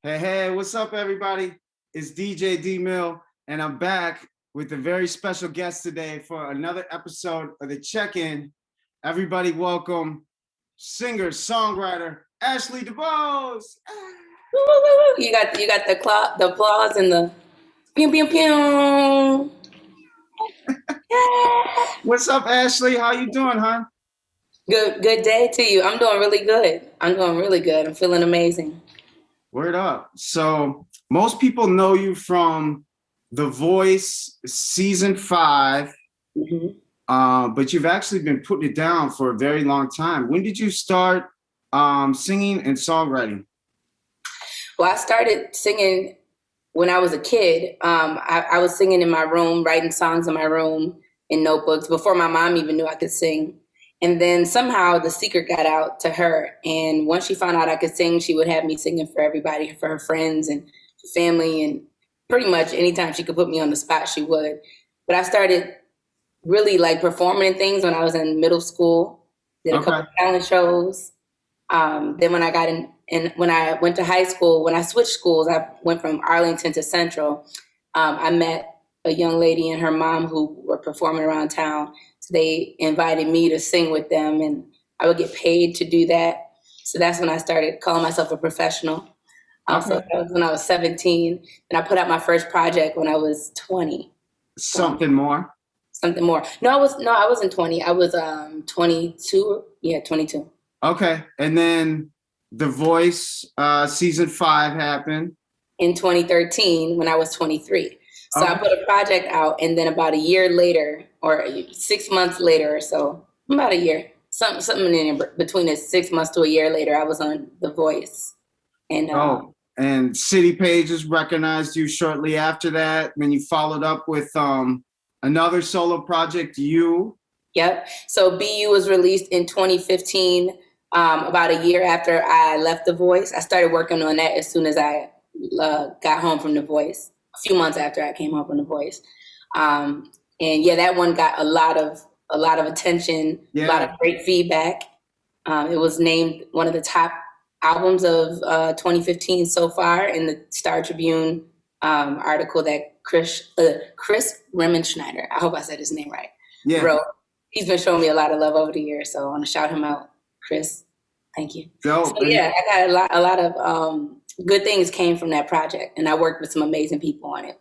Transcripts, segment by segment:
Hey, hey, what's up, everybody? It's DJ D Mill, and I'm back with a very special guest today for another episode of the Check-In. Everybody, welcome singer, songwriter, Ashley DuBose. Woo, woo, woo, woo. You got the applause and the pew pew pew. What's up, Ashley? How you doing, huh? Good day to you. I'm doing really good. I'm feeling amazing. Word up. So most people know you from The Voice season 5, hmm but you've actually been putting it down for a very long time. When did you start singing and songwriting? Well, I started singing when I was a kid. I was singing in my room, writing songs in my room in notebooks before my mom even knew I could sing. And then somehow the secret got out to her. And once she found out I could sing, she would have me singing for everybody, for her friends and family. And pretty much anytime she could put me on the spot, she would. But I started really like performing in things when I was in middle school, did a couple Okay. of talent shows. Then when I got in, and when I went to high school, when I switched schools, I went from Arlington to Central. I met a young lady and her mom who were performing around town. So they invited me to sing with them, and I would get paid to do that. So that's when I started calling myself a professional. So Okay. that was when I was 17, and I put out my first project when I was 20. Something more. Something more. No, I wasn't 20. I was 22. Yeah, 22. Okay. And then The Voice season 5 happened. In 2013 when I was 23. So I Okay. put a project out, and then about a year later, or 6 months later or so, about a year, something in between the 6 months to a year later, I was on The Voice. And Oh, and City Pages recognized you shortly after that. Then you followed up with another solo project, You. yep. So BU was released in 2015, about a year after I left The Voice. I started working on that as soon as I got home from The Voice. A few months after I came home from The Voice, and yeah, that one got a lot of attention, a lot Yeah. of great feedback. It was named one of the top albums of 2015 so far in the Star Tribune article that Chris Remenschneider, I hope I said his name right, Yeah. wrote. He's been showing me a lot of love over the years, so I want to shout him out, Chris. Thank you. So Dope. yeah, I got a lot of good things came from that project, and I worked with some amazing people on it.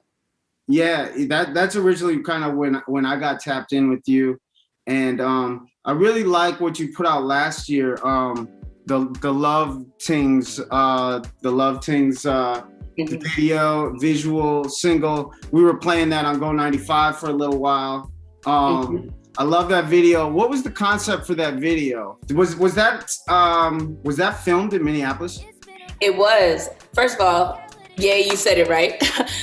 Yeah, that's originally kind of when I got tapped in with you, and I really like what you put out last year. The Love Tings, the Mhm. video, visual, single. We were playing that on Go 95 for a little while. Mhm. I love that video. What was the concept for that video? Was that filmed in Minneapolis? It was. First of all, yeah, you said it right.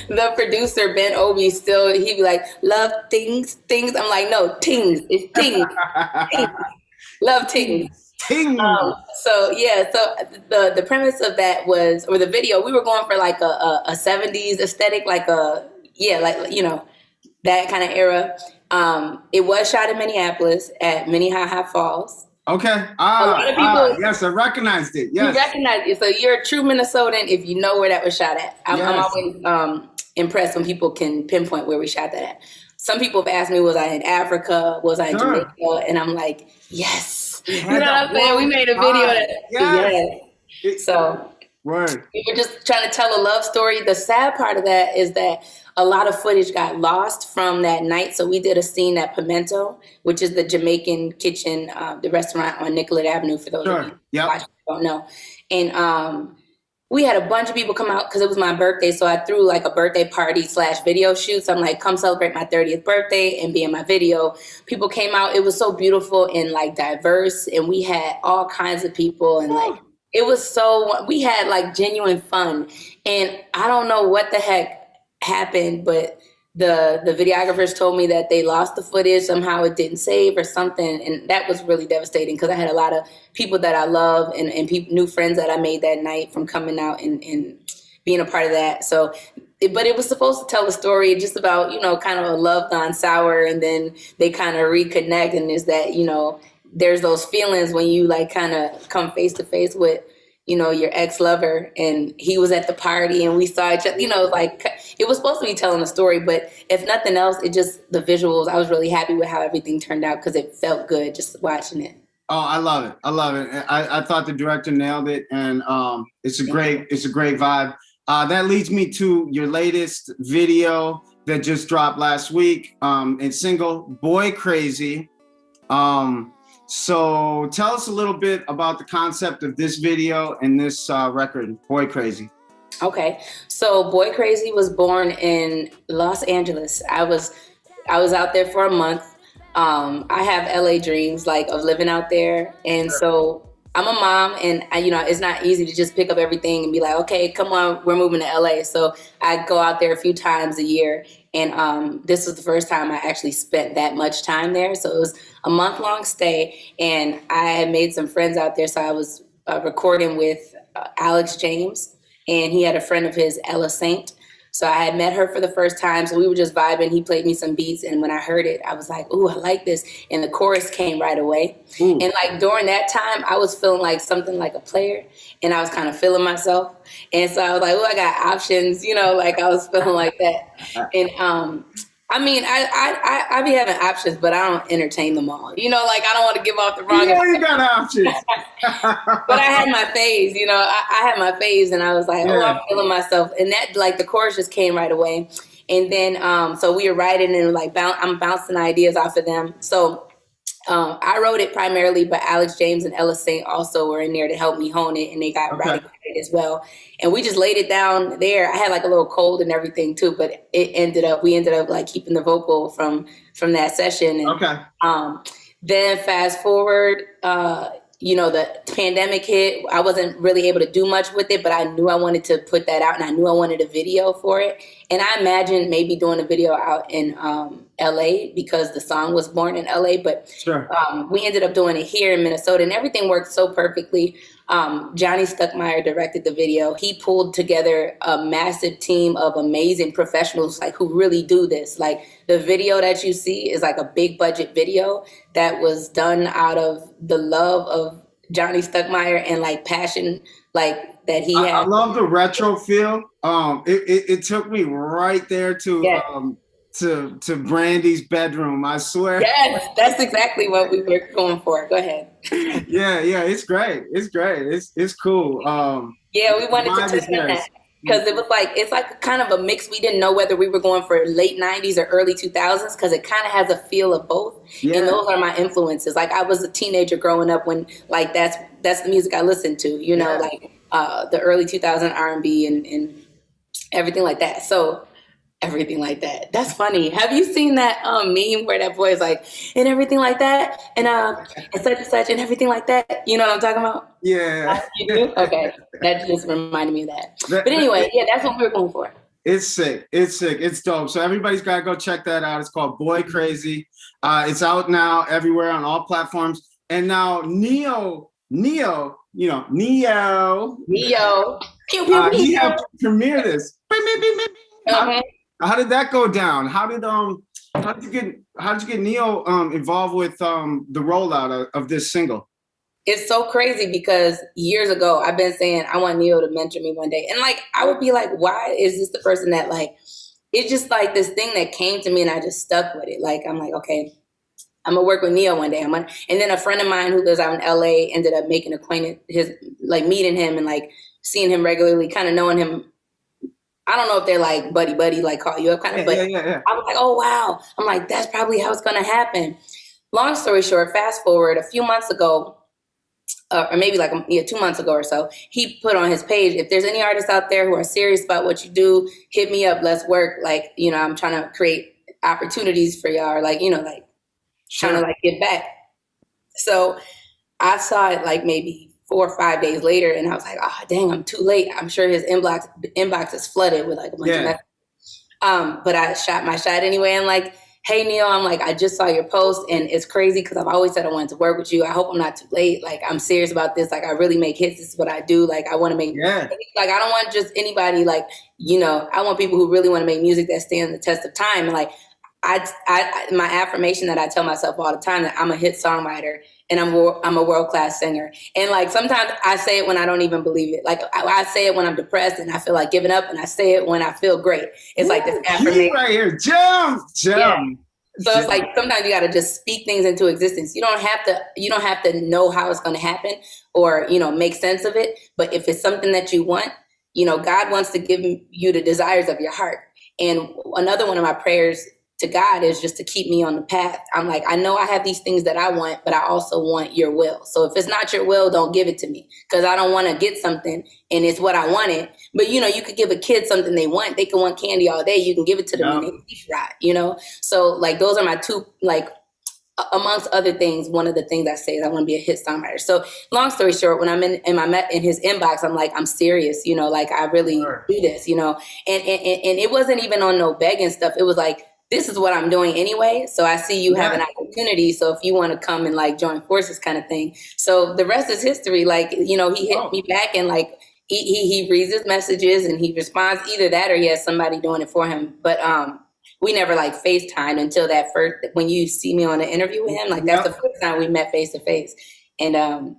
The producer, Ben Obi, he'd be like, love things, things. I'm like, no, tings. It's tings, tings. Love tings. Ting. So yeah, so the premise of that was, or the video, we were going for like a 70s aesthetic, like like that kind of era. It was shot in Minneapolis at Minnehaha Falls. Okay. A lot of people, Yes, I recognized it. you Yes. recognize it. So you're a true Minnesotan if you know where that was shot at. I'm Yes. always impressed when people can pinpoint where we shot that at. Some people have asked me, was I in Africa? Was I in Sure. Jamaica? And I'm like, yes. It You know had what that I'm saying? We warm made a video vibe. that, Yes. yeah. So Word. we were just trying to tell a love story. The sad part of that is that a lot of footage got lost from that night. So we did a scene at Pimento, which is the Jamaican kitchen, the restaurant on Nicollet Avenue, for those of you Sure. Yep. watching who don't know. And we had a bunch of people come out because it was my birthday. So I threw like a birthday party / video shoot. So I'm like, come celebrate my 30th birthday and be in my video. People came out. It was so beautiful and like diverse. And we had all kinds of people, and like, we had like genuine fun. And I don't know what the heck happened, but the videographers told me that they lost the footage, somehow it didn't save or something, and that was really devastating because I had a lot of people that I love and new friends that I made that night from coming out and being a part of that. So but it was supposed to tell a story just about, kind of a love gone sour, and then they kind of reconnect, and is that, there's those feelings when you like kind of come face to face with your ex-lover, and he was at the party and we saw each other, like it was supposed to be telling a story, but if nothing else, it just, the visuals, I was really happy with how everything turned out because it felt good just watching it. Oh, I love it. I love it. I thought the director nailed it, and it's a great vibe. That leads me to your latest video that just dropped last week. It's single Boy Crazy. So tell us a little bit about the concept of this video and this record, Boy Crazy. Okay, so Boy Crazy was born in Los Angeles. I was out there for a month. I have LA dreams, like, of living out there, and so I'm a mom, and it's not easy to just pick up everything and be like, okay, come on, we're moving to LA. So I go out there a few times a year, and this was the first time I actually spent that much time there. So it was a month-long stay, and I had made some friends out there. So I was recording with Alex James, and he had a friend of his, Ella Saint. So I had met her for the first time. So we were just vibing. He played me some beats. And when I heard it, I was like, ooh, I like this. And the chorus came right away. Ooh. And like during that time, I was feeling like something like a player. And I was kind of feeling myself. And so I was like, oh, I got options, like I was feeling like that. And I mean, I be having options, but I don't entertain them all. Like I don't want to give off the wrong. Yeah, you got options. But I had my phase, I had my phase, and I was like, oh, I'm feeling myself. And that, like, the chorus just came right away. And then, so we were writing and like, I'm bouncing ideas off of them. So I wrote it primarily, but Alex James and Ella Saint also were in there to help me hone it, and they got writing credit as well. And we just laid it down there. I had like a little cold and everything too, but we ended up like keeping the vocal from that session. And, then fast forward, the pandemic hit. I wasn't really able to do much with it, but I knew I wanted to put that out, and I knew I wanted a video for it. And I imagined maybe doing a video out in LA because the song was born in LA, but we ended up doing it here in Minnesota, and everything worked so perfectly. Johnny Stuckmeyer directed the video. He pulled together a massive team of amazing professionals, like, who really do this. Like, the video that you see is like a big budget video that was done out of the love of Johnny Stuckmeyer and like passion, like, that he had. I love the retro feel. It took me right there to Brandy's bedroom, I swear. Yes, that's exactly what we were going for. Go ahead. Yeah, it's great. It's cool. Yeah, we wanted to touch on that because it's like kind of a mix. We didn't know whether we were going for late 90s or early 2000s because it kind of has a feel of both. Yeah. And those are my influences. Like, I was a teenager growing up when, like, that's the music I listened to, like the early 2000 R&B and everything like that. So everything like that. That's funny. Have you seen that meme where that boy is like, and everything like that, and such and such, and everything like that? You know what I'm talking about? Yeah. You do? Okay. That just reminded me of that. But anyway, that's what we were going for. It's sick. It's dope. So everybody's got to go check that out. It's called Boy Crazy. It's out now everywhere on all platforms. And now NeYo. NeYo. He helped premiere this. How did that go down? How did you get NeYo involved with the rollout of this single? It's so crazy because years ago I've been saying I want NeYo to mentor me one day, and like I would be like, why is this the person that, like, it's just like this thing that came to me and I just stuck with it. Like, I'm like, okay, I'm gonna work with NeYo one day. And then a friend of mine who lives out in LA ended up making meeting him and like seeing him regularly, kind of knowing him. I don't know if they're like buddy, like call you up kind of, but yeah. I was like, oh, wow. I'm like, that's probably how it's going to happen. Long story short, fast forward a few months ago, or maybe like 2 months ago or so, he put on his page, if there's any artists out there who are serious about what you do, hit me up, let's work. Like, I'm trying to create opportunities for y'all, like, trying to like get back. So I saw it like maybe 4 or 5 days later, and I was like, oh, dang, I'm too late. I'm sure his inbox is flooded with like a bunch of messages. But I shot my shot anyway. I'm like, hey, NeYo, I'm like, I just saw your post, and it's crazy because I've always said I wanted to work with you. I hope I'm not too late. Like, I'm serious about this. Like, I really make hits. This is what I do. Like, I want to make like, I don't want just anybody, like, I want people who really want to make music that stands the test of time. And like, my affirmation that I tell myself all the time, that I'm a hit songwriter, and I'm a world-class singer. And like sometimes I say it when I don't even believe it. Like I say it when I'm depressed and I feel like giving up, and I say it when I feel great. It's like this affirmation right here. Jump. Yeah. So it's like sometimes you got to just speak things into existence. You don't have to know how it's going to happen or, make sense of it. But if it's something that you want, God wants to give you the desires of your heart. And another one of my prayers to God is just to keep me on the path. I'm like, I know I have these things that I want, but I also want your will. So if it's not your will, don't give it to me, because I don't want to get something and it's what I wanted. But, you could give a kid something they want. They can want candy all day. You can give it to them and they teeth rot, So like those are my two, like amongst other things, one of the things I say is I want to be a hit songwriter. So long story short, when I'm in his inbox, I'm like, I'm serious, like I really do this, and it wasn't even on no begging stuff. It was like, this is what I'm doing anyway. So I see you have an opportunity. So if you want to come and like join forces kind of thing. So the rest is history. Like, he hit me back and like, he reads his messages and he responds, either that or he has somebody doing it for him. But, we never like FaceTime until that first, when you see me on an interview with him, like that's the first time we met face to face. And,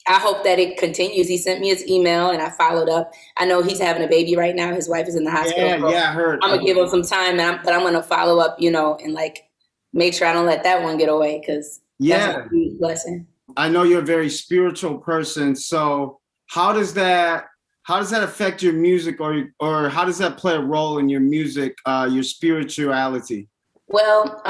I hope that it continues. He sent me his email and I followed up. I know he's having a baby right now. His wife is in the hospital. Yeah, I heard. I'm gonna give him some time, but I'm gonna follow up, and like make sure I don't let that one get away, because that's a huge blessing. I know you're a very spiritual person. So how does that affect your music, or how does that play a role in your music, your spirituality? Well,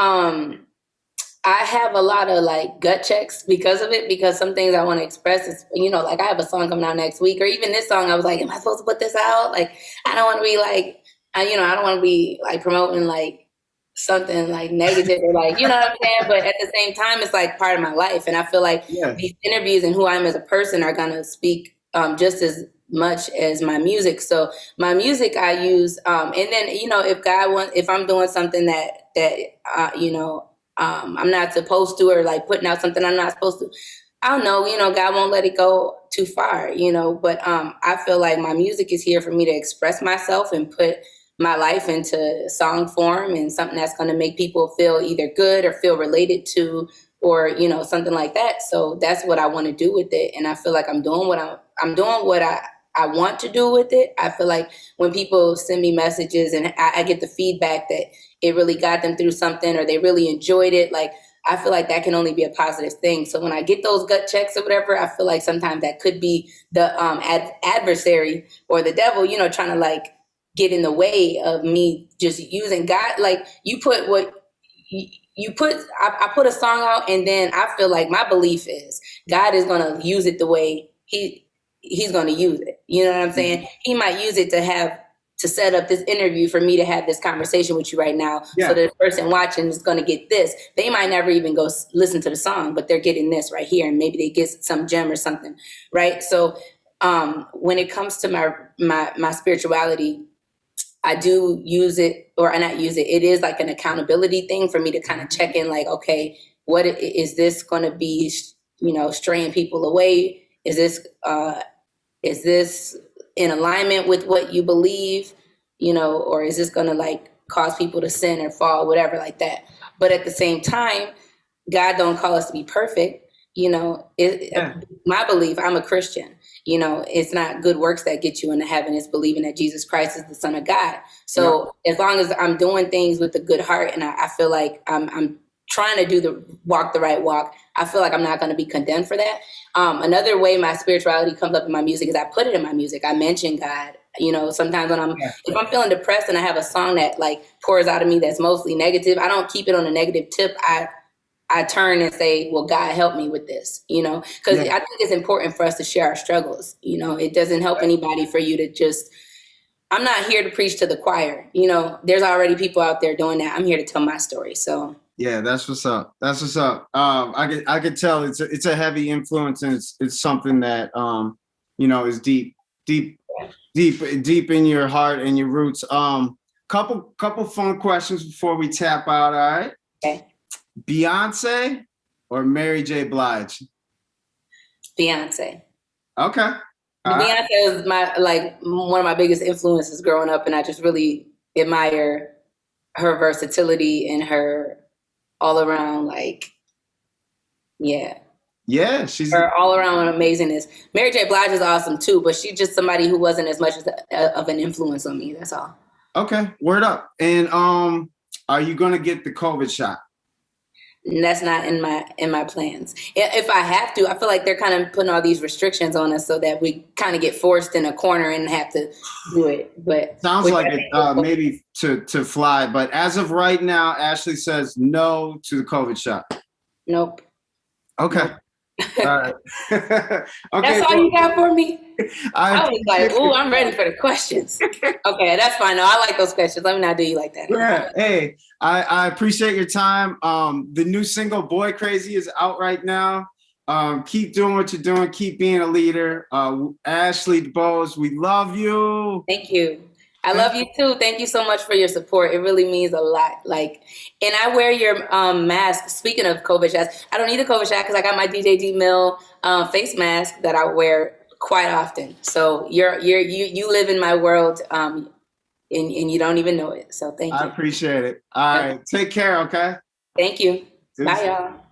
I have a lot of like gut checks because of it, because some things I want to express is, like I have a song coming out next week, or even this song, I was like, am I supposed to put this out? Like, I don't want to be like, I don't want to be like promoting like something like negative or like, you know what I'm saying? But at the same time, it's like part of my life. And I feel like these interviews and who I am as a person are going to speak just as much as my music. So my music I use, and then, if I'm doing something that I'm not supposed to, or like putting out something I'm not supposed to, I don't know, God won't let it go too far, but I feel like my music is here for me to express myself and put my life into song form, and something that's going to make people feel either good or feel related to, or, something like that. So that's what I want to do with it. And I feel like I'm doing what I want to do with it. I feel like when people send me messages and I get the feedback that it really got them through something, or they really enjoyed it, like, I feel like that can only be a positive thing. So when I get those gut checks or whatever, I feel like sometimes that could be the adversary or the devil, trying to like get in the way of me just using God. Like I put a song out, and then I feel like my belief is God is going to use it the way he's going to use it. You know what I'm saying? He might use it to set up this interview for me to have this conversation with you right now. So that the person watching is going to get this. They might never even go listen to the song, but they're getting this right here, and maybe they get some gem or something, right? So when it comes to my spirituality, I do use it, or not use it. It is like an accountability thing for me to kind of check in, like, okay, what is this going to be, straying people away? Is this in alignment with what you believe, or is this going to like cause people to sin or fall, whatever like that. But at the same time, God don't call us to be perfect. My belief, I'm a Christian, it's not good works that get you into heaven. It's believing that Jesus Christ is the Son of God. So as long as I'm doing things with a good heart, and I feel like I'm trying to walk the right walk, I feel like I'm not going to be condemned for that. Another way my spirituality comes up in my music is I put it in my music. I mention God. Sometimes when if I'm feeling depressed and I have a song that like pours out of me that's mostly negative, I don't keep it on a negative tip. I turn and say, well, God, help me with this, because I think it's important for us to share our struggles. It doesn't help anybody for you to just, I'm not here to preach to the choir. There's already people out there doing that. I'm here to tell my story. So. Yeah, that's what's up. That's what's up. I could tell it's a heavy influence, and it's something that is deep in your heart and your roots. Couple fun questions before we tap out. All right. Okay. Beyonce or Mary J. Blige? Beyonce. Okay. Beyonce was one of my biggest influences growing up, and I just really admire her versatility and her all around, Yeah, she's Her all around amazingness. Mary J. Blige is awesome too, but she's just somebody who wasn't as much of an influence on me. That's all. okay. Word up. And are you gonna get the COVID shot? And that's not in my plans. If I have to, I feel like they're kind of putting all these restrictions on us so that we kind of get forced in a corner and have to do it. But sounds like it maybe to fly. But as of right now, Ashley says no to the COVID shot. Nope. Okay. Nope. All right. Okay. That's all you got for me? I was like, appreciate ooh, I'm ready for the questions. Okay, that's fine. No, I like those questions. Let me not do you like that. Yeah. Hey, I appreciate your time. The new single "Boy Crazy" is out right now. Keep doing what you're doing. Keep being a leader. Ashley DuBose, we love you. Thank you. I love you too. Thank you so much for your support. It really means a lot. Like, and I wear your mask. Speaking of COVID shots, I don't need a COVID shot because I got my DJ D Mill face mask that I wear quite often. So you live in my world, and you don't even know it. So thank you. I appreciate it. All right, take care. Okay. Thank you. Bye, y'all.